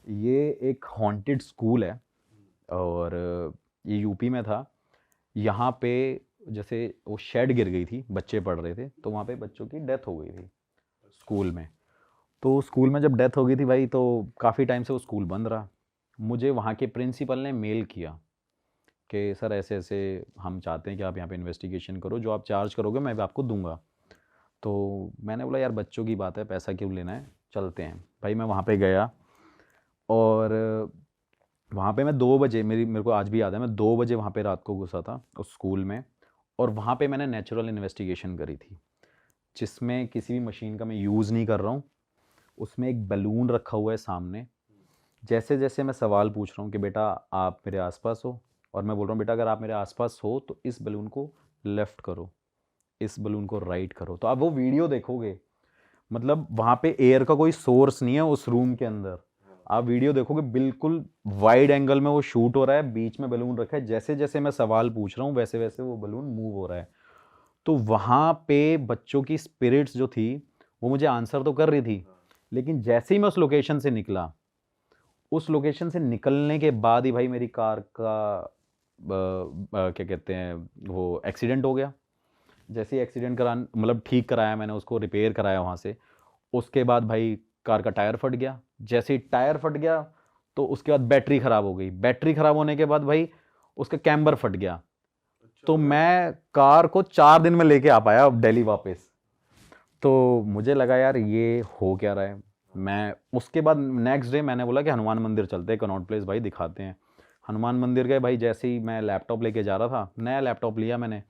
ये एक haunted school है और ये यूपी में था। यहाँ पे जैसे वो शेड गिर गई थी, बच्चे पढ़ रहे थे, तो वहाँ पे बच्चों की डेथ हो गई थी स्कूल में। तो स्कूल में जब डेथ हो गई थी भाई, तो काफ़ी टाइम से वो स्कूल बंद रहा। मुझे वहाँ के प्रिंसिपल ने मेल किया कि सर ऐसे ऐसे हम चाहते हैं कि आप यहाँ पे इन्वेस्टिगेशन करो, जो आप चार्ज करोगे मैं भी आपको दूंगा। तो मैंने बोला यार बच्चों की बात है, पैसा क्यों लेना है, चलते हैं। भाई मैं वहाँ पे गया और वहाँ पे मैं 2 बजे, मेरे को आज भी याद है, मैं 2 बजे वहाँ पे रात को घुसा था उस स्कूल में। और वहाँ पे मैंने नेचुरल इन्वेस्टिगेशन करी थी, जिसमें किसी भी मशीन का मैं यूज़ नहीं कर रहा हूँ। उसमें एक बैलून रखा हुआ है सामने। जैसे जैसे मैं सवाल पूछ रहा हूँ कि बेटा आप मेरे आसपास हो, और मैं बोल रहा हूँ बेटा अगर आप मेरे आसपास हो तो इस बैलून को लेफ़्ट करो, इस बैलून को राइट करो, तो आप वो वीडियो देखोगे। मतलब वहाँ पे एयर का कोई सोर्स नहीं है उस रूम के अंदर। आप वीडियो देखोगे, बिल्कुल वाइड एंगल में वो शूट हो रहा है, बीच में बैलून रखा है, जैसे जैसे मैं सवाल पूछ रहा हूँ वैसे वैसे वो बैलून मूव हो रहा है। तो वहाँ पे बच्चों की स्पिरिट्स जो थी वो मुझे आंसर तो कर रही थी, लेकिन जैसे ही मैं उस लोकेशन से निकला, उस लोकेशन से निकलने के बाद ही भाई मेरी कार का क्या कहते हैं वो एक्सीडेंट हो गया। जैसे ही एक्सीडेंट करा, मतलब ठीक कराया मैंने उसको, रिपेयर कराया वहाँ से। उसके बाद भाई कार का टायर फट गया। जैसे ही टायर फट गया तो उसके बाद बैटरी ख़राब हो गई। बैटरी ख़राब होने के बाद भाई उसका कैम्बर फट गया। तो मैं कार को 4 दिन में लेके आ पाया दिल्ली वापस। तो मुझे लगा यार ये हो क्या रहा है। मैं उसके बाद नेक्स्ट डे मैंने बोला कि हनुमान मंदिर चलते हैं, कनॉट प्लेस भाई, दिखाते हैं। हनुमान मंदिर गए भाई। जैसे ही मैं लैपटॉप लेके जा रहा था, नया लैपटॉप लिया मैंने,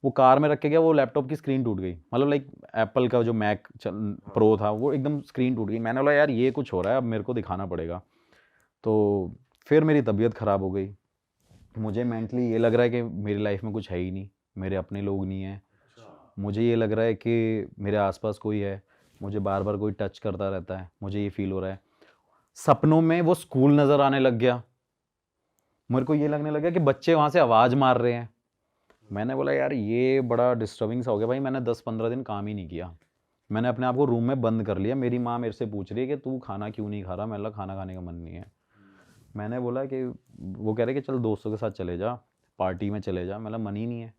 वो कार में रख के गया, वो लैपटॉप की स्क्रीन टूट गई। मतलब लाइक एप्पल का जो मैक प्रो था वो एकदम स्क्रीन टूट गई। मैंने बोला यार ये कुछ हो रहा है, अब मेरे को दिखाना पड़ेगा। तो फिर मेरी तबीयत ख़राब हो गई। मुझे मेंटली ये लग रहा है कि मेरी लाइफ में कुछ है ही नहीं, मेरे अपने लोग नहीं हैं। मुझे ये लग रहा है कि मेरे आसपास कोई है, मुझे बार बार कोई टच करता रहता है, मुझे ये फील हो रहा है। सपनों में वो स्कूल नज़र आने लग गया। मेरे को ये लगने लगा कि बच्चे वहाँ से आवाज़ मार रहे हैं। मैंने बोला यार ये बड़ा डिस्टर्बिंग सा हो गया भाई। मैंने 10-15 दिन काम ही नहीं किया। मैंने अपने आप को रूम में बंद कर लिया। मेरी माँ मेरे से पूछ रही है कि तू खाना क्यों नहीं खा रहा। मैंने बोला खाना खाने का मन नहीं है। मैंने बोला कि वो कह रहे कि चल दोस्तों के साथ चले जा, पार्टी में चले जा। मेरा मन ही नहीं है।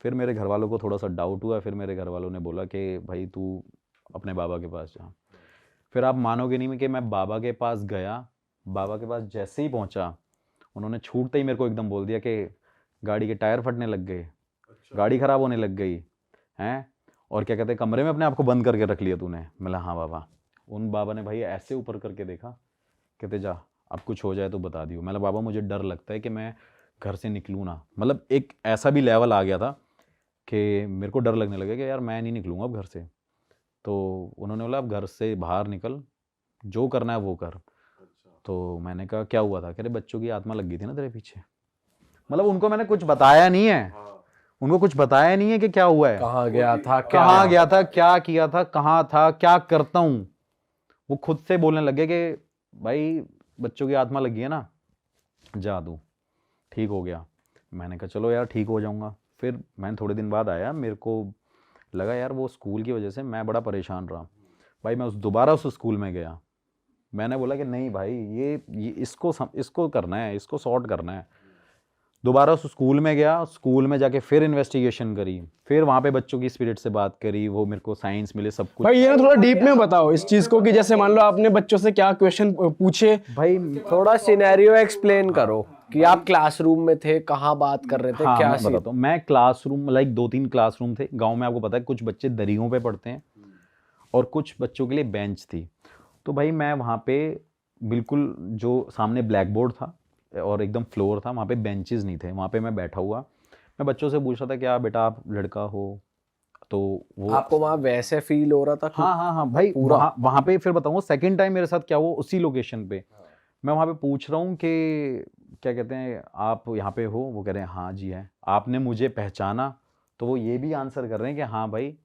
फिर मेरे घर वालों को थोड़ा सा डाउट हुआ। फिर मेरे घर वालों ने बोला कि भाई तू अपने बाबा के पास जा। फिर आप मानोगे नहीं कि मैं बाबा के पास गया। बाबा के पास जैसे ही पहुंचा, उन्होंने छूटते ही मेरे को एकदम बोल दिया कि गाड़ी के टायर फटने लग गए, गाड़ी ख़राब होने लग गई हैं, और क्या कहते हैं कमरे में अपने आप को बंद करके रख लिया तूने। मैं हाँ बाबा। उन बाबा ने भाई ऐसे ऊपर करके देखा, कहते जा अब कुछ हो जाए तो बता दियो। मैं बाबा मुझे डर लगता है कि मैं घर से निकलूँ ना। मतलब एक ऐसा भी लेवल आ गया था कि मेरे को डर लगने लगा कि यार मैं नहीं निकलूँगा अब घर से। तो उन्होंने बोला अब घर से बाहर निकल, जो करना है वो कर। तो मैंने कहा क्या हुआ था? कह रहे बच्चों की आत्मा लग गई थी ना तेरे पीछे। मतलब उनको मैंने कुछ बताया नहीं है। उनको कुछ बताया नहीं है कि क्या हुआ है, कहाँ गया था, क्या कहाँ गया था, क्या किया था, कहाँ था, क्या करता हूँ। वो खुद से बोलने लगे कि भाई बच्चों की आत्मा लगी है ना, जादू ठीक हो गया। मैंने कहा चलो यार ठीक हो जाऊंगा। फिर मैंने थोड़े दिन बाद आया, मेरे को लगा यार वो स्कूल की वजह से मैं बड़ा परेशान रहा। भाई मैं दोबारा उस स्कूल में गया। मैंने बोला कि नहीं भाई ये इसको करना है, इसको सॉर्ट करना है। दोबारा उस स्कूल में गया। स्कूल में जाके फिर इन्वेस्टिगेशन करी। फिर वहाँ पे बच्चों की स्पिरिट से बात करी, वो मेरे को साइंस मिले, सब कुछ। भाई ये ना थोड़ा डीप में बताओ इस चीज को कि जैसे मान लो आपने बच्चों से क्या क्वेश्चन पूछे। भाई थोड़ा सिनेरियो एक्सप्लेन करो कि आप क्लासरूम में थे, कहाँ बात कर रहे थे, हाँ क्या मैं सीन। बताता हूँ। मैं क्लासरूम, लाइक 2-3 क्लासरूम थे गांव में, आपको पता है कुछ बच्चे दरियों पे पढ़ते हैं और कुछ बच्चों के लिए बेंच थी। तो भाई मैं वहाँ पे बिल्कुल, जो सामने ब्लैक बोर्ड था और एकदम फ्लोर था, वहाँ पे बेंचेस नहीं थे। वहाँ पे मैं बैठा हुआ, मैं बच्चों से पूछ रहा था क्या बेटा आप लड़का हो? तो वो आपको वहां वैसे फील हो रहा था कि हाँ हाँ हाँ भाई, पूरा वहाँ वहाँ पे फिर बताऊँगा सेकंड टाइम मेरे साथ क्या हुआ उसी लोकेशन पे। मैं वहाँ पे पूछ रहा हूँ कि क्या कहते हैं आप यहाँ पे हो? वो कह रहे हैं हाँ जी है। आपने मुझे पहचाना? तो वो ये भी आंसर कर रहे हैं कि हाँ भाई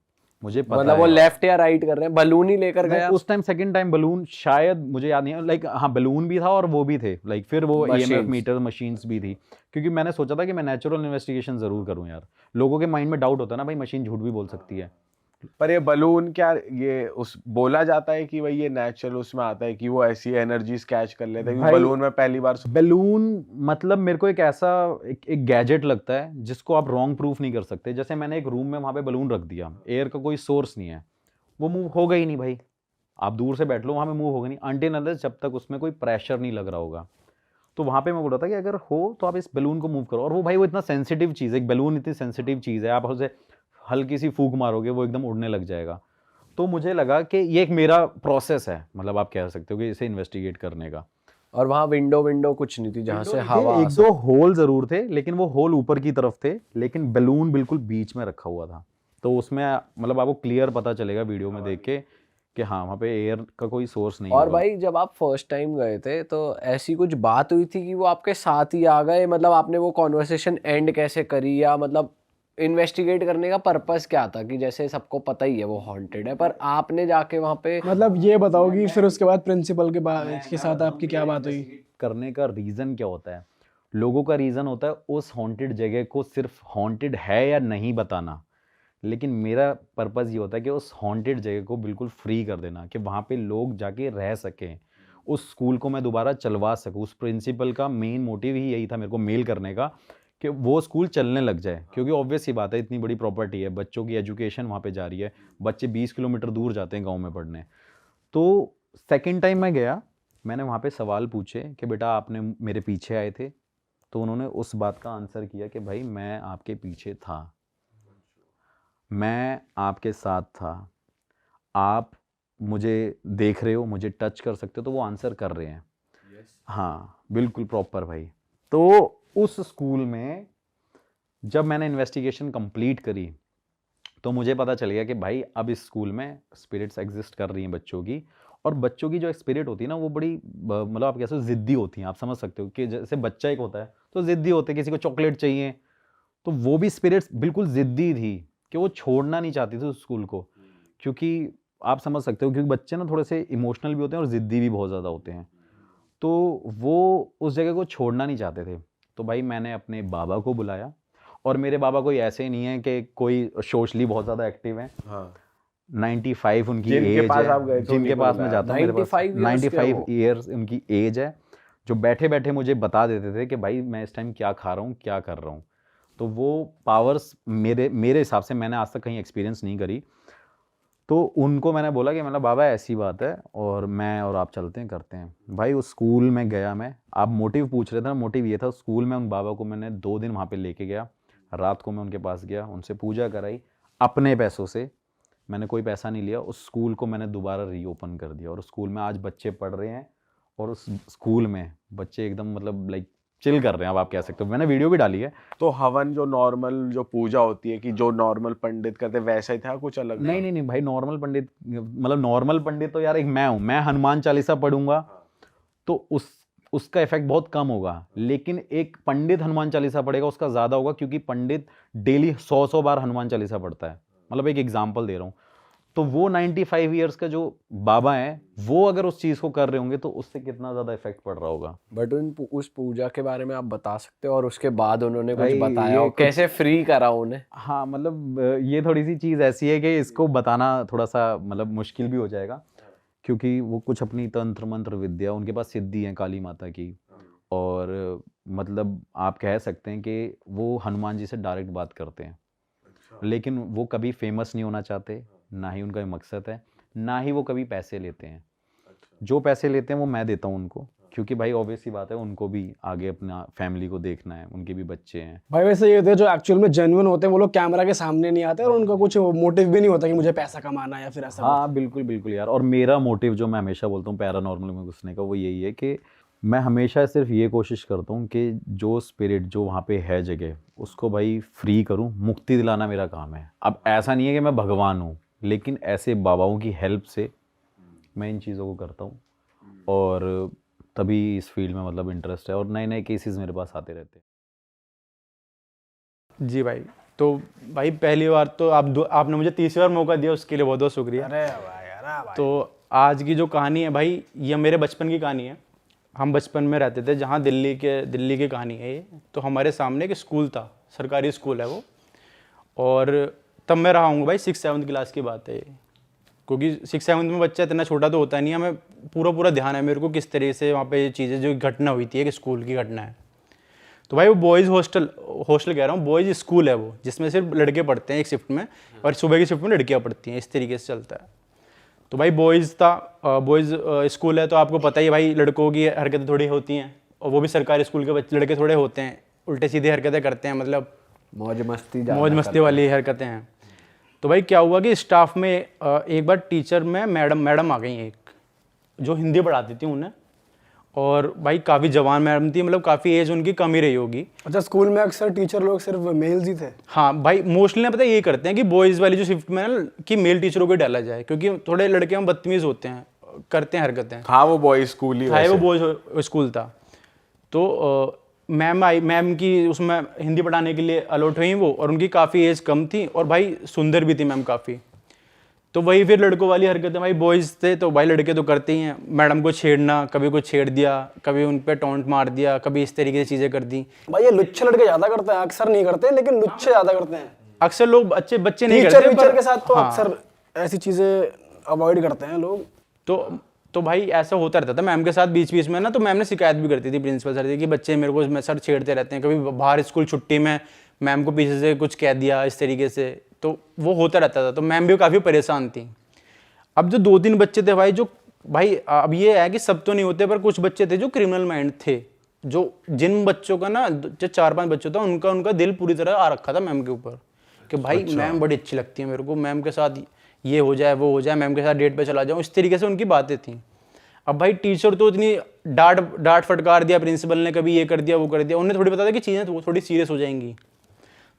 मुझे पता मतलब वो है। लेफ्ट या राइट कर रहे हैं, बलून ही लेकर नहीं गया उस टाइम सेकंड टाइम बलून शायद मुझे याद नहीं है, लाइक हाँ बलून भी था और वो भी थे, लाइक फिर वो ईएमएफ मशीन्स। मीटर मशीन्स भी थी। क्योंकि मैंने सोचा था कि मैं नेचुरल इन्वेस्टिगेशन ज़रूर करूँ यार। लोगों के माइंड में डाउट होता है ना भाई, मशीन झूठ भी बोल सकती है। पर ये बलून क्या ये उस बोला जाता है कि भाई ये नेचुरल उसमें आता है कि वो ऐसी एनर्जीज कैच कर लेते हैं? भाई, बलून में पहली बार बैलून मतलब मेरे को एक ऐसा एक गैजेट लगता है जिसको आप रॉन्ग प्रूफ नहीं कर सकते। जैसे मैंने एक रूम में वहां पे बलून रख दिया, एयर का कोई सोर्स नहीं है, वो मूव होगा ही नहीं भाई। आप दूर से बैठ लो, वहां पे मूव होगा नहीं अनटिल अनलेस जब तक उसमें कोई प्रेशर नहीं लग रहा होगा। तो वहां पे मैं बोल रहा था कि अगर हो तो आप इस बैलून को मूव करो। और वो भाई वो इतना सेंसिटिव चीज़ है, एक बैलून इतनी सेंसिटिव चीज़ है, आप उसे हल्की सी फूंक मारोगे वो एकदम उड़ने लग जाएगा। तो मुझे लगा कि ये एक मेरा प्रोसेस है, मतलब आप कह सकते हो कि इसे इन्वेस्टिगेट करने का। और वहाँ विंडो कुछ नहीं थी जहाँ से हवा एक दो होल जरूर थे, लेकिन वो होल ऊपर की तरफ थे, लेकिन बैलून बिल्कुल बीच में रखा हुआ था। तो उसमें मतलब आपको क्लियर पता चलेगा वीडियो में देख के कि हाँ वहाँ पे एयर का कोई सोर्स नहीं और होगा। भाई जब आप फर्स्ट टाइम गए थे तो ऐसी कुछ बात हुई थी कि वो आपके साथ ही आ गए? मतलब आपने वो कॉन्वर्सेशन एंड कैसे करी, या मतलब इन्वेस्टिगेट करने का पर्पस क्या था? कि जैसे सबको पता ही है वो हॉन्टेड है, पर आपने जाके वहाँ पे मतलब ये बताओ कि फिर उसके बाद प्रिंसिपल के साथ आपकी क्या बात हुई? करने का रीज़न क्या होता है? लोगों का रीज़न होता है उस हॉन्टेड जगह को सिर्फ हॉन्टेड है या नहीं बताना, लेकिन मेरा पर्पज़ ये होता है कि उस हॉन्टेड जगह को बिल्कुल फ्री कर देना, कि वहाँ पे लोग जाके रह सकें, उस स्कूल को मैं दोबारा चलवा सकूँ। उस प्रिंसिपल का मेन मोटिव ही यही था मेरे को मेल करने का, कि वो स्कूल चलने लग जाए। क्योंकि ऑब्वियस ही बात है, इतनी बड़ी प्रॉपर्टी है, बच्चों की एजुकेशन वहाँ पे जा रही है, बच्चे 20 किलोमीटर दूर जाते हैं गाँव में पढ़ने। तो सेकेंड टाइम मैं गया, मैंने वहाँ पे सवाल पूछे कि बेटा आपने मेरे पीछे आए थे? तो उन्होंने उस बात का आंसर किया कि भाई मैं आपके पीछे था, मैं आपके साथ था, आप मुझे देख रहे हो, मुझे टच कर सकते हो। तो वो आंसर कर रहे हैं। हाँ बिल्कुल प्रॉपर भाई। तो उस स्कूल में जब मैंने इन्वेस्टिगेशन कंप्लीट करी तो मुझे पता चल गया कि भाई अब इस स्कूल में स्पिरिट्स एग्जिस्ट कर रही हैं बच्चों की। और बच्चों की जो स्पिरिट होती है ना वो बड़ी मतलब आप कैसे ज़िद्दी होती हैं। आप समझ सकते हो कि जैसे बच्चा एक होता है तो ज़िद्दी होते हैं, किसी को चॉकलेट चाहिए, तो वो भी स्पिरिट्स बिल्कुल ज़िद्दी थी कि वो छोड़ना नहीं चाहती थी उस स्कूल को। क्योंकि आप समझ सकते हो क्योंकि बच्चे ना थोड़े से इमोशनल भी होते हैं और ज़िद्दी भी बहुत ज़्यादा होते हैं, तो वो उस जगह को छोड़ना नहीं चाहते थे। तो भाई मैंने अपने बाबा को बुलाया, और मेरे बाबा कोई ऐसे नहीं है कि कोई सोशली बहुत ज़्यादा एक्टिव हैं। हाँ 95 उनकी जिनके एज पास है, आप गए थे जिनके उन्हीं को पास मैं बुलाया। जाता हूँ, मेरे पास 95 years के 95 वो। ईयर्स उनकी एज है, जो बैठे बैठे मुझे बता देते थे कि भाई मैं इस टाइम क्या खा रहा हूँ, क्या कर रहा हूँ। तो वो पावर्स मेरे मेरे हिसाब से मैंने आज तक कहीं एक्सपीरियंस नहीं करी। तो उनको मैंने बोला कि मतलब बाबा ऐसी बात है और मैं और आप चलते हैं, करते हैं। भाई उस स्कूल में गया मैं, आप मोटिव पूछ रहे थे ना, मोटिव ये था स्कूल में उन बाबा को मैंने 2 दिन वहाँ पे लेके गया। रात को मैं उनके पास गया, उनसे पूजा कराई अपने पैसों से, मैंने कोई पैसा नहीं लिया। उस स्कूल को मैंने दोबारा रीओपन कर दिया और उस स्कूल में आज बच्चे पढ़ रहे हैं। और उस स्कूल में बच्चे एकदम मतलब लाइक चिल कर रहे हैं, अब आप कह सकते हो। मैंने वीडियो भी डाली है। तो हवन जो नॉर्मल जो पूजा होती है कि जो नॉर्मल पंडित करते वैसा ही था, कुछ अलग था? नहीं भाई, नॉर्मल पंडित मतलब नॉर्मल पंडित तो यार एक मैं हूँ, मैं हनुमान चालीसा पढ़ूंगा तो उसका इफेक्ट बहुत कम होगा। लेकिन एक पंडित हनुमान चालीसा पढ़ेगा उसका ज़्यादा होगा, क्योंकि पंडित डेली 100 बार हनुमान चालीसा पढ़ता है। मतलब एक एग्जाम्पल दे रहा हूँ। तो वो 95 ईयर्स का जो बाबा है वो अगर उस चीज़ को कर रहे होंगे तो उससे कितना ज़्यादा इफेक्ट पड़ रहा होगा। बट उस पूजा के बारे में आप बता सकते हो? और उसके बाद उन्होंने कुछ भाई, बताया ये हो? कुछ- कैसे फ्री करा उन्हें? हाँ मतलब ये थोड़ी सी चीज़ ऐसी है कि इसको बताना थोड़ा सा मतलब मुश्किल भी हो जाएगा, क्योंकि वो कुछ अपनी तंत्र मंत्र विद्या, उनके पास सिद्धि है काली माता की। और मतलब आप कह सकते हैं कि वो हनुमान जी से डायरेक्ट बात करते हैं, लेकिन वो कभी फेमस नहीं होना चाहते, ना ही उनका ये मकसद है, ना ही वो कभी पैसे लेते हैं। जो पैसे लेते हैं वो मैं देता हूँ उनको, क्योंकि भाई ऑब्वियस ही बात है उनको भी आगे अपना फैमिली को देखना है, उनके भी बच्चे हैं। भाई वैसे ये होते हैं जो एक्चुअल में जेन्युइन होते हैं वो लोग कैमरा के सामने नहीं आते और उनका कुछ मोटिव भी नहीं होता कि मुझे पैसा कमाना है या फिर ऐसा हाँ बिल्कुल बिल्कुल यार। और मेरा मोटिव जो मैं हमेशा बोलता हूँ पैरानॉर्मल में घुसने का, वो यही है कि मैं हमेशा सिर्फ ये कोशिश करता हूँ कि जो स्पिरिट जो वहाँ पे है जगह, उसको भाई फ्री करूँ, मुक्ति दिलाना मेरा काम है। अब ऐसा नहीं है कि मैं भगवान हूँ, लेकिन ऐसे बाबाओं की हेल्प से मैं इन चीज़ों को करता हूँ। और तभी इस फील्ड में मतलब इंटरेस्ट है और नए नए केसेस मेरे पास आते रहते हैं। जी भाई। तो भाई पहली बार तो आपने मुझे तीसरी बार मौका दिया, उसके लिए बहुत बहुत शुक्रिया। अरे भाई अरे भाई। तो आज की जो कहानी है भाई, ये मेरे बचपन की कहानी है। हम बचपन में रहते थे जहाँ दिल्ली की कहानी है ये। तो हमारे सामने एक स्कूल था, सरकारी स्कूल है वो। और तब मैं रहा हूँ भाई 6-7 क्लास की बात है ये। क्योंकि 6-7 में बच्चा इतना छोटा तो होता नहीं है, हमें पूरा ध्यान है मेरे को किस तरह से वहाँ पे ये चीज़ें जो घटना हुई थी, एक स्कूल की घटना है। तो भाई वो बॉयज़ हॉस्टल कह रहा हूँ, बॉयज़ स्कूल है वो, जिसमें सिर्फ लड़के पढ़ते हैं एक शिफ्ट में, और सुबह की शिफ्ट में लड़कियाँ पढ़ती हैं, इस तरीके से चलता है। तो भाई बॉयज़ स्कूल है, तो आपको पता ही है भाई लड़कों की हरकतें थोड़ी होती हैं, और वो भी सरकारी स्कूल के बच्चे लड़के थोड़े होते हैं, उल्टे सीधे हरकतें करते हैं, मतलब मौज मस्ती वाली हरकतें हैं। तो भाई क्या हुआ कि स्टाफ में एक बार टीचर में मैडम आ गई एक, जो हिंदी पढ़ाती थी उन्हें, और भाई काफ़ी जवान मैडम थी, मतलब काफ़ी एज उनकी कम ही रही होगी। अच्छा, स्कूल में अक्सर टीचर लोग सिर्फ मेल्स ही थे? हाँ भाई, मोस्टली ना पता है ये करते हैं कि बॉयज़ वाली जो शिफ्ट में है ना, कि मेल टीचरों को डाला जाए, क्योंकि थोड़े लड़के हम बदतमीज़ होते हैं, करते हैं हरकतें। हाँ, वो बॉयज स्कूल ही वो बॉयज़ स्कूल था। तो मैम की उसमें हिंदी पढ़ाने के लिए अलॉट हुई वो, और उनकी काफ़ी एज कम थी, और भाई सुंदर भी थी मैम काफ़ी। तो वही फिर लड़कों वाली हरकतें, भाई बॉयज़ थे तो भाई लड़के तो करते ही हैं, मैडम को छेड़ना, कभी कुछ छेड़ दिया, कभी उन पे टॉन्ट मार दिया, कभी इस तरीके से चीज़ें कर दी। भाई ये लुच्चे लड़के ज्यादा करते हैं, अक्सर नहीं करते लेकिन लुच्चे ज्यादा करते हैं। अक्सर लोग बच्चे नहीं टीचर करते, वीचर पर के साथ तो हाँ। अक्सर ऐसी चीजें अवॉइड करते हैं लोग। तो भाई ऐसा होता रहता था मैम के साथ बीच में ना, तो मैम ने शिकायत भी करती थी प्रिंसिपल सर से कि बच्चे मेरे को सर छेड़ते रहते हैं, कभी बाहर स्कूल छुट्टी में मैम को पीछे से कुछ कह दिया इस तरीके से, तो वो होता रहता था। तो मैम भी काफ़ी परेशान थी। अब जो 2-3 बच्चे थे भाई, जो भाई अब ये है कि सब तो नहीं होते, पर कुछ बच्चे थे जो क्रिमिनल माइंड थे, जो जिन बच्चों का ना, जो 4-5 बच्चों था, उनका दिल पूरी तरह आ रखा था मैम के ऊपर, कि भाई मैम बड़ी अच्छी लगती है मेरे को, मैम के साथ ये हो जाए वो हो जाए, मैम के साथ डेट पे चला जाऊँ, इस तरीके से उनकी बातें थी। अब भाई टीचर तो इतनी डांट फटकार दिया प्रिंसिपल ने, कभी ये कर दिया वो कर दिया, उन्हें थोड़ी पता था कि चीज़ें थोड़ी सीरियस हो जाएंगी।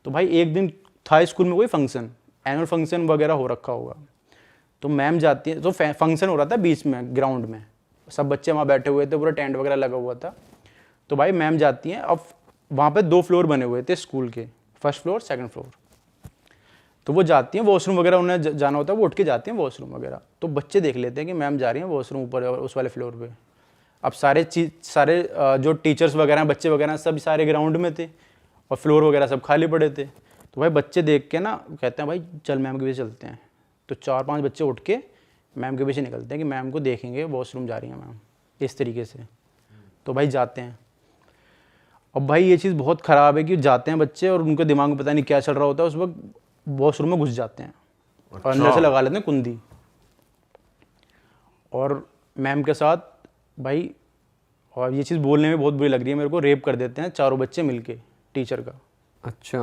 तो भाई एक दिन था स्कूल में कोई फंक्शन, एनुअल फंक्शन वगैरह हो रखा होगा, तो मैम जाती है, तो फंक्शन हो रहा था बीच में ग्राउंड में, सब बच्चे वहाँ बैठे हुए थे, पूरा टेंट वगैरह लगा हुआ था। तो भाई मैम जाती हैं, अब वहाँ पे 2 फ्लोर बने हुए थे स्कूल के, फर्स्ट फ्लोर सेकंड फ्लोर। तो वो जाती हैं वॉशरूम वगैरह, उन्हें जाना होता है, वो उठ के जाती हैं वॉशरूम वगैरह। तो बच्चे देख लेते हैं कि मैम जा रही हैं वॉशरूम ऊपर उस वाले फ्लोर पे। अब सारे जो टीचर्स वगैरह बच्चे वगैरह सब सारे ग्राउंड में थे, और फ्लोर वगैरह सब खाली पड़े थे। तो भाई बच्चे देख के ना कहते हैं भाई चल मैम के पीछे चलते हैं। तो 4-5 बच्चे उठ के मैम के पीछे निकलते हैं कि मैम को देखेंगे वॉशरूम जा रही हैं मैम, इस तरीके से। तो भाई जाते हैं। अब भाई ये चीज़ बहुत ख़राब है कि जाते हैं बच्चे, और उनके दिमाग में पता नहीं क्या चल रहा होता है, उस वक्त वॉशरूम में घुस जाते हैं, और अंदर से लगा लेते हैं कुंडी, और मैम के साथ भाई, और ये चीज़ बोलने में बहुत बुरी लग रही है मेरे को, रेप कर देते हैं 4 बच्चे मिलके टीचर का। अच्छा,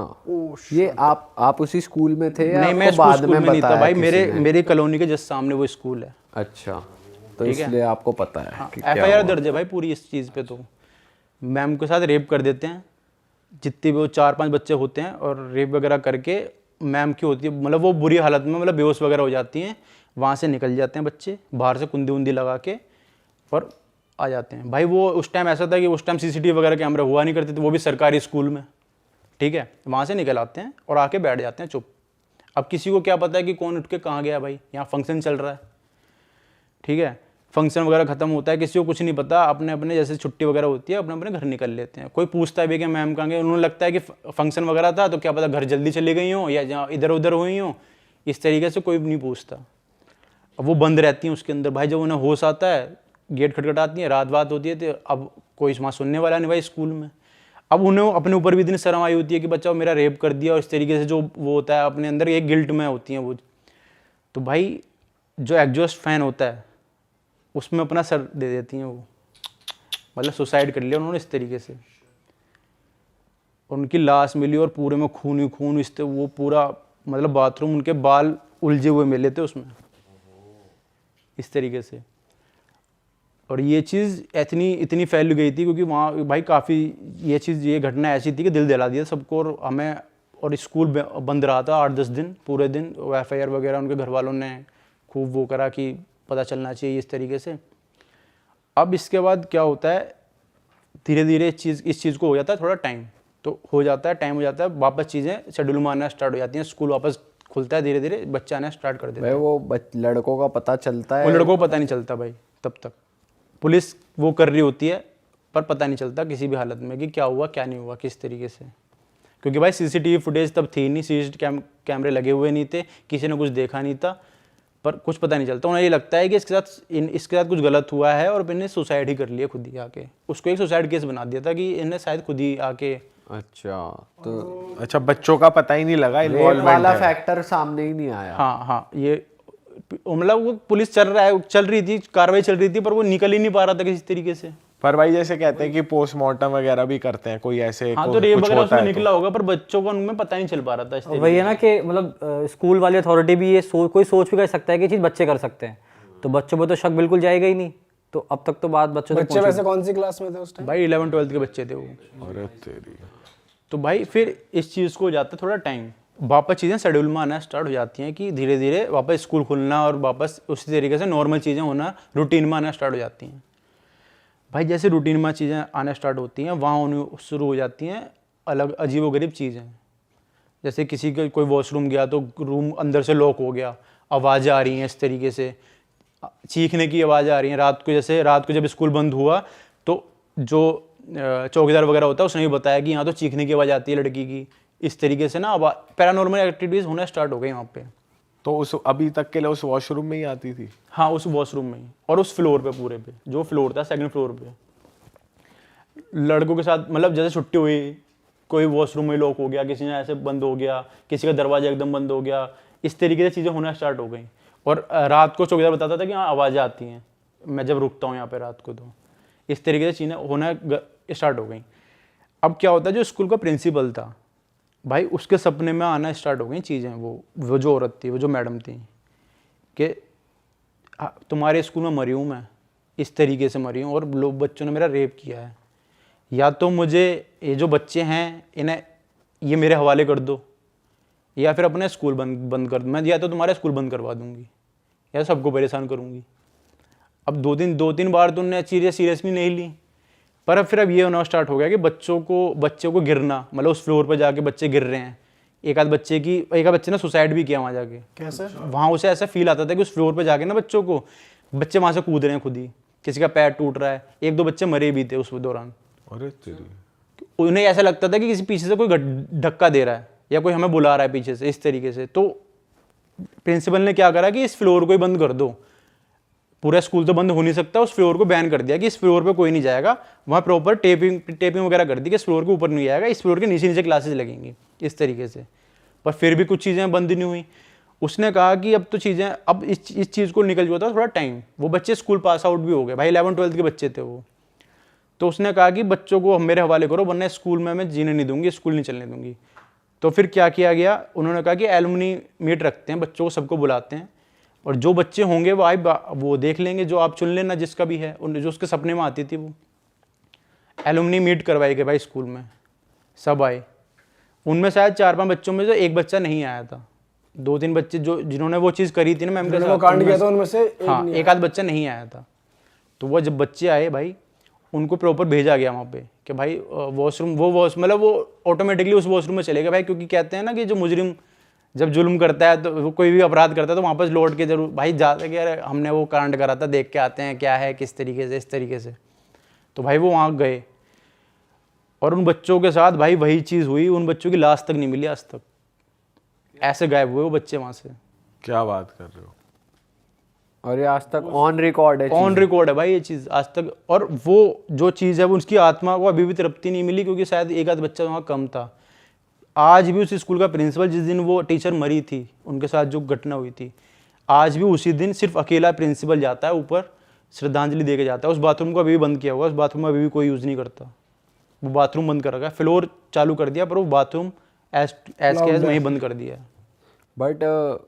ये आप उसी स्कूल में थे या नहीं, मैं आपको बाद स्कूल में में नहीं था बताया भाई, किसी ने? मेरे कॉलोनी के जस्ट सामने वो स्कूल है। अच्छा, तो इसलिए आपको पता है कि क्या FIR हुआ। दर्ज है भाई पूरी इस चीज़ पे। तो मैम के साथ रेप कर देते हैं, जितने भी वो 4-5 बच्चे होते हैं, और रेप वगैरह करके मैम की होती है, मतलब वो बुरी हालत में, मतलब बेहोश वगैरह हो जाती हैं, वहाँ से निकल जाते हैं बच्चे, बाहर से कुंडी उंदी लगा के, और आ जाते हैं। भाई वो उस टाइम ऐसा था कि उस टाइम CCTV वगैरह कैमरा हुआ नहीं करते थे, वो भी सरकारी स्कूल में, ठीक है। वहाँ से निकल आते हैं और आके बैठ जाते हैं चुप। अब किसी को क्या पता है कि कौन उठ के कहाँ गया, भाई यहाँ फंक्शन चल रहा है, ठीक है, फंक्शन वगैरह खत्म होता है, किसी को कुछ नहीं पता, अपने अपने जैसे छुट्टी वगैरह होती है अपने अपने घर निकल लेते हैं। कोई पूछता है भी कि मैम कहाँ गए, उन्होंने लगता है कि फंक्शन वगैरह था, तो क्या पता घर जल्दी चली गई हो या जहाँ इधर उधर हुई हो, इस तरीके से कोई नहीं पूछता। अब वो बंद रहती हैं उसके अंदर। भाई जब उन्हें होश आता है, गेट खटखटाती है, रात होती है, तो अब कोई वहाँ सुनने वाला नहीं भाई स्कूल में। अब उन्हें अपने ऊपर भी इतनी शर्म आई होती है कि बच्चा मेरा रेप कर दिया, और इस तरीके से जो वो होता है अपने अंदर एक गिल्ट में होती हैं वो। तो भाई जो एग्जॉस्ट फैन होता है उसमें अपना सर दे देती हैं वो, मतलब सुसाइड कर लिया उन्होंने इस तरीके से। उनकी लाश मिली और पूरे में खून ही खून, इस वो पूरा मतलब बाथरूम, उनके बाल उलझे हुए मिले थे उसमें, इस तरीके से। और ये चीज़ इतनी फैल गई थी क्योंकि वहाँ भाई काफ़ी ये घटना ऐसी थी कि दिल दहला दिया सबको, और हमें, और स्कूल बंद रहा था 8-10 दिन, पूरे दिन FIR वगैरह उनके घर वालों ने खूब वो करा कि पता चलना चाहिए इस तरीके से। अब इसके बाद क्या होता है, धीरे धीरे इस चीज़ को हो जाता है थोड़ा टाइम, तो हो जाता है टाइम, हो जाता है वापस चीज़ें शेड्यूल में आना स्टार्ट हो जाती हैं, स्कूल वापस खुलता है, धीरे धीरे बच्चे आना स्टार्ट कर देते हैं। वो लड़कों का पता चलता है? वो लड़कों को पता नहीं चलता भाई, तब तक पुलिस वो कर रही होती है, पर पता नहीं चलता किसी भी हालत में कि क्या हुआ क्या नहीं हुआ, किस तरीके से, क्योंकि भाई सीसीटीवी फुटेज तब थी नहीं, सीसीटीवी कैमरे लगे हुए नहीं थे, किसी ने कुछ देखा नहीं था, पर कुछ पता नहीं चलता। उन्हें ये लगता है कि इसके साथ कुछ गलत हुआ है और इन्हें सुसाइड ही कर लिया खुद ही आके, उसको एक सुसाइड केस बना दिया था कि इन्हें शायद खुद ही आके। अच्छा, तो अच्छा, बच्चों का पता ही नहीं लगा, रेप इन्वॉल्वमेंट वाला है। फैक्टर सामने ही नहीं आया। हाँ, ये मतलब वो पुलिस चल रही थी, कार्रवाई चल रही थी, पर वो निकल ही नहीं पा रहा था किसी तरीके से। पर भाई जैसे कहते हैं कि पोस्टमार्टम वगैरह भी करते हैं, कोई ऐसे हाँ, तो रेप कुछ वगैरह होता उसमें है निकला होगा, पर बच्चों को उनमें पता नहीं चल पा रहा था इस और वही है ना कि मतलब स्कूल वाली अथॉरिटी भी ये कोई सोच भी कर सकता है कि ये चीज़ बच्चे कर सकते हैं, तो बच्चों पर तो शक बिल्कुल जाएगा ही नहीं। तो अब तक तो बात बच्चों तक बच्चे वैसे कौन सी क्लास में थे उस टाइम? भाई 11-12 के बच्चे थे वो। अरे तेरी। तो भाई फिर इस चीज़ को हो जाता है थोड़ा टाइम, वापस चीज़ें शेड्यूल में आना स्टार्ट हो जाती हैं कि धीरे धीरे वापस स्कूल खुलना और वापस उसी तरीके से नॉर्मल चीज़ें होना, रूटीन में आना स्टार्ट हो जाती हैं। भाई जैसे रूटीन में चीज़ें आना स्टार्ट होती हैं, वहाँ उन्हें शुरू हो जाती हैं अलग अजीबोगरीब चीज़ें। जैसे किसी का कोई वॉशरूम गया तो रूम अंदर से लॉक हो गया, आवाज़ें आ रही हैं इस तरीके से, चीखने की आवाज़ें आ रही हैं रात को। जैसे रात को जब स्कूल बंद हुआ तो जो चौकीदार वगैरह होता है उसने भी बताया कि यहाँ तो चीखने की आवाज़ आती है लड़की की, इस तरीके से ना पैरानॉर्मल एक्टिविटीज़ होना स्टार्ट हो गई वहाँ पे। तो उस अभी तक के लिए उस वॉशरूम में ही आती थी? हाँ, उस वॉशरूम में ही, और उस फ्लोर पे, पूरे पे जो फ्लोर था, सेकंड फ्लोर पे लड़कों के साथ। मतलब जैसे छुट्टी हुई, कोई वॉशरूम में लॉक हो गया, किसी ने ऐसे बंद हो गया, किसी का दरवाजा एकदम बंद हो गया, इस तरीके से चीज़ें होना स्टार्ट हो गई। और रात को चौकीदार बताता था कि हाँ आवाज़ें आती हैं, मैं जब रुकता हूँ यहाँ पे रात को, तो इस तरीके से चीज़ें होना स्टार्ट हो गई। अब क्या होता है, जो स्कूल का प्रिंसिपल था भाई, उसके सपने में आना स्टार्ट हो गई चीज़ें। वो जो औरत थी, वो जो मैडम थी, कि तुम्हारे स्कूल में मरी हूँ मैं, इस तरीके से मरी हूँ और लोग बच्चों ने मेरा रेप किया है, या तो मुझे ये जो बच्चे हैं इन्हें ये मेरे हवाले कर दो, या फिर अपने स्कूल बंद कर दो, मैं या तो तुम्हारा स्कूल बंद करवा दूंगी या सबको परेशान करूंगी। अब दो तीन बार तो उन्होंने चीज़ें सीरियसली नहीं ली, पर अब फिर अब ये होना स्टार्ट हो गया कि बच्चों को गिरना, मतलब उस फ्लोर पर जाके बच्चे गिर रहे हैं। एक आध बच्चे ने सुसाइड भी किया वहाँ जाके। कैसे? वहाँ उसे ऐसा फील आता था कि उस फ्लोर पे जाके ना बच्चे वहाँ से कूद रहे हैं खुद ही, किसी का पैर टूट रहा है, 1-2 बच्चे मरे भी थे उस दौरान। अरे तेरी। उन्हें ऐसा लगता था कि किसी पीछे से कोई धक्का दे रहा है या कोई हमें बुला रहा है पीछे से, इस तरीके से। तो प्रिंसिपल ने क्या करा कि इस फ्लोर को ही बंद कर दो, पूरा स्कूल तो बंद हो नहीं सकता, उस फ्लोर को बैन कर दिया कि इस फ्लोर पे कोई नहीं जाएगा। वहाँ प्रॉपर टेपिंग वगैरह कर दी कि इस फ्लोर के ऊपर नहीं आएगा, इस फ्लोर के नीचे क्लासेस लगेंगी, इस तरीके से। पर फिर भी कुछ चीज़ें बंद नहीं हुई। उसने कहा कि अब तो चीज़ें, अब इस चीज़ को निकल जाता थोड़ा टाइम। वो बच्चे स्कूल पास आउट भी हो गए भाई, 11-12 के बच्चे थे वो। तो उसने कहा कि बच्चों को मेरे हवाले करो, वरना स्कूल में मैं जीने नहीं दूंगी, स्कूल नहीं चलने दूंगी। तो फिर क्या किया गया, उन्होंने कहा कि एलुमनी मीट रखते हैं, बच्चों को सबको बुलाते हैं, और जो बच्चे होंगे वो देख लेंगे, जो आप चुन लेना जिसका भी है, जो उसके सपने में आती थी वो। एलुमनी मीट करवाई गई भाई स्कूल में, सब आए। उनमें शायद 4-5 बच्चों में जो एक बच्चा नहीं आया था, 2-3 बच्चे जिन्होंने वो चीज़ करी थी ना मैम के साथ, कांड किया था उनमें से हाँ, एक आध बच्चा नहीं आया था। तो वो जब बच्चे आए भाई, उनको प्रॉपर भेजा गया वहाँ पे कि भाई वॉशरूम, मतलब वो ऑटोमेटिकली उस वॉशरूम में चले गए भाई, क्योंकि कहते हैं ना कि जो मुजरिम जब जुल्म करता है, तो वो कोई भी अपराध करता है, तो वापस लौट के जरूर भाई जाते कि अरे हमने वो कांड करा था, देख के आते हैं क्या है, किस तरीके से, इस तरीके से। तो भाई वो वहाँ गए, और उन बच्चों के साथ भाई वही चीज़ हुई। उन बच्चों की लाश तक नहीं मिली आज तक, ऐसे गायब हुए वो बच्चे वहाँ से। क्या बात कर रहे हो? और ये आज तक ऑन रिकॉर्ड है, ऑन रिकॉर्ड है भाई ये चीज़ आज तक। और वो जो चीज़ है, वो उसकी आत्मा को अभी भी तृप्ति नहीं मिली, क्योंकि शायद एक आध बच्चा वहाँ कम था। आज भी उस स्कूल का प्रिंसिपल, जिस दिन वो टीचर मरी थी, उनके साथ जो घटना हुई थी, आज भी उसी दिन सिर्फ अकेला प्रिंसिपल जाता है ऊपर, श्रद्धांजलि दे के जाता है। उस बाथरूम को अभी भी बंद किया हुआ है, उस बाथरूम में अभी भी कोई यूज़ नहीं करता। वो बाथरूम बंद कर रखा है, फ्लोर चालू कर दिया, पर वो बाथरूम एज के एज वहीं बंद कर दिया है। बट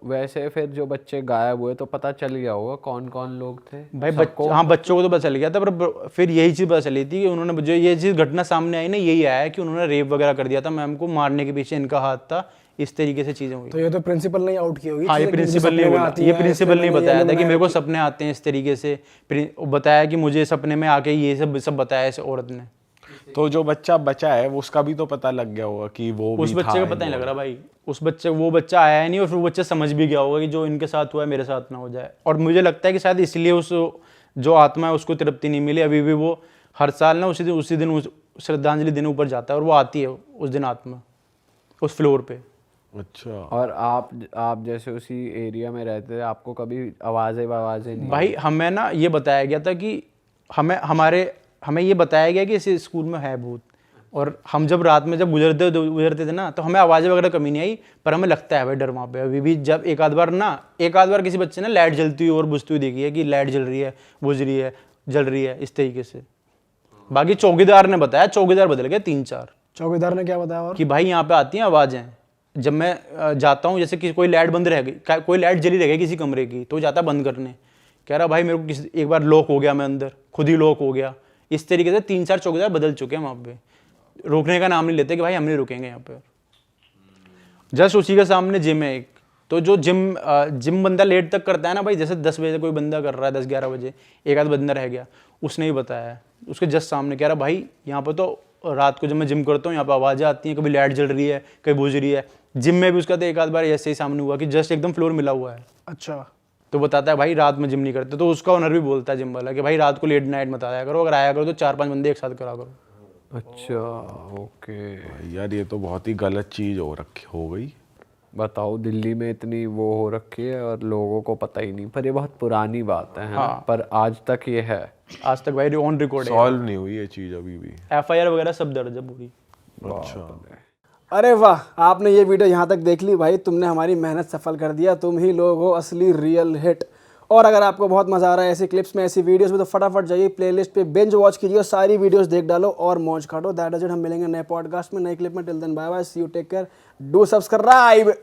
वैसे फिर जो बच्चे गायब हुए तो पता चल गया होगा कौन कौन लोग थे भाई। हाँ, बच्चों को तो पता चल गया था, पर फिर यही चीज़ पता चली थी कि उन्होंने, जो ये चीज़ घटना सामने आई ना, यही आया कि उन्होंने रेप वगैरह कर दिया था मैम को, मारने के पीछे इनका हाथ था, इस तरीके से चीज़ें हुई। तो ये तो प्रिंसिपल ने आउट की होगी। हाँ, ये प्रिंसिपल ने बोला, ये प्रिंसिपल ने बताया था कि मेरे को सपने आते हैं इस तरीके से, बताया कि मुझे सपने में आके ये सब बताया इस औरत ने। तो जो बच्चा बचा है, वो उसका भी तो पता लग गया होगा कि वो उस भी बच्चे था का पता नहीं लग रहा भाई, वो बच्चा आया ही नहीं, और फिर वो बच्चा समझ भी गया होगा कि जो इनके साथ हुआ है मेरे साथ ना हो जाए। और मुझे लगता है कि शायद इसलिए उस जो आत्मा है उसको तृप्ति नहीं मिली। अभी भी वो हर साल ना उसी दिन श्रद्धांजलि दिन ऊपर जाता है, और वो आती है उस दिन आत्मा। उस फ्लोर पे। अच्छा। और आप जैसे उसी एरिया में रहते थे, आपको कभी आवाज़ें नहीं भाई हमें ना ये बताया गया था कि हमें ये बताया गया कि इस स्कूल में है भूत, और हम जब रात में जब गुजरते थे ना, तो हमें आवाज़ें वगैरह कमी नहीं आई, पर हमें लगता है भाई डर वहाँ पे अभी भी। जब एक आध बार किसी बच्चे ने लाइट जलती हुई और बुझती हुई देखी है कि लाइट जल रही है, बुझ रही है, जल रही है, इस तरीके से। बाकी चौकीदार ने बताया, चौकीदार बदल गए 3-4, चौकीदार ने क्या बताया और? कि भाई यहाँ पे आती हैं आवाज़ें। जब मैं जाता हूँ, जैसे कि कोई लाइट बंद रह गई, कोई लाइट जली रह गई किसी कमरे की, तो जाता बंद करने, कह रहा भाई मेरे को एक बार लॉक हो गया, मैं अंदर खुद ही लॉक हो गया। इस तरीके से 3-4 चौकीदार बदल चुके हैं वहाँ पे, रोकने का नाम नहीं लेते कि भाई हम नहीं रुकेंगे यहाँ पे। जस्ट उसी के सामने जिम है एक, तो जो जिम बंदा लेट तक करता है ना भाई, जैसे 10 बजे कोई बंदा कर रहा है, 10-11 बजे एक आध बंदा रह गया, उसने ही बताया है, उसके जस्ट सामने कह रहा भाई यहाँ पर तो रात को जब मैं जिम करता हूँ यहाँ पर आवाज़ें आती हैं, कभी लाइट जल रही है, कभी बुझ रही है। जिम में भी उसका तो एक आध बार ऐसे ही सामने हुआ कि जस्ट एकदम फ्लोर मिला हुआ है। अच्छा। तो बताता है भाई रात में जिम नहीं करते, तो उसका ओनर भी बोलता है जिम वाला कि भाई रात को लेट नाइट मत आया करो, अगर आया करो तो 4-5 बंदे एक साथ करा करो। अच्छा, ओके। यार ये तो बहुत ही गलत चीज हो गई। बताओ, दिल्ली में इतनी वो हो रखी है और लोगों को पता ही नहीं, पर ये बहुत पुरानी बात है ना? हाँ। पर आज तक ये है। आज तक भाई ऑन रिकॉर्ड है, सॉल्व नहीं हुई ये चीज अभी भी। FIR वगैरह सब दर्ज है पूरी। अच्छा। अरे वाह, आपने ये वीडियो यहाँ तक देख ली भाई, तुमने हमारी मेहनत सफल कर दिया। तुम ही लोग हो असली रियल हिट। और अगर आपको बहुत मजा आ रहा है ऐसी क्लिप्स में, ऐसी वीडियोस में, तो फटाफट जाइए प्लेलिस्ट पे बिंज वॉच कीजिए और सारी वीडियोस देख डालो और मौज काटो। That is it. हम मिलेंगे नए पॉडकास्ट में, नई क्लिप में। Till then bye bye, see you, take care, do subscribe.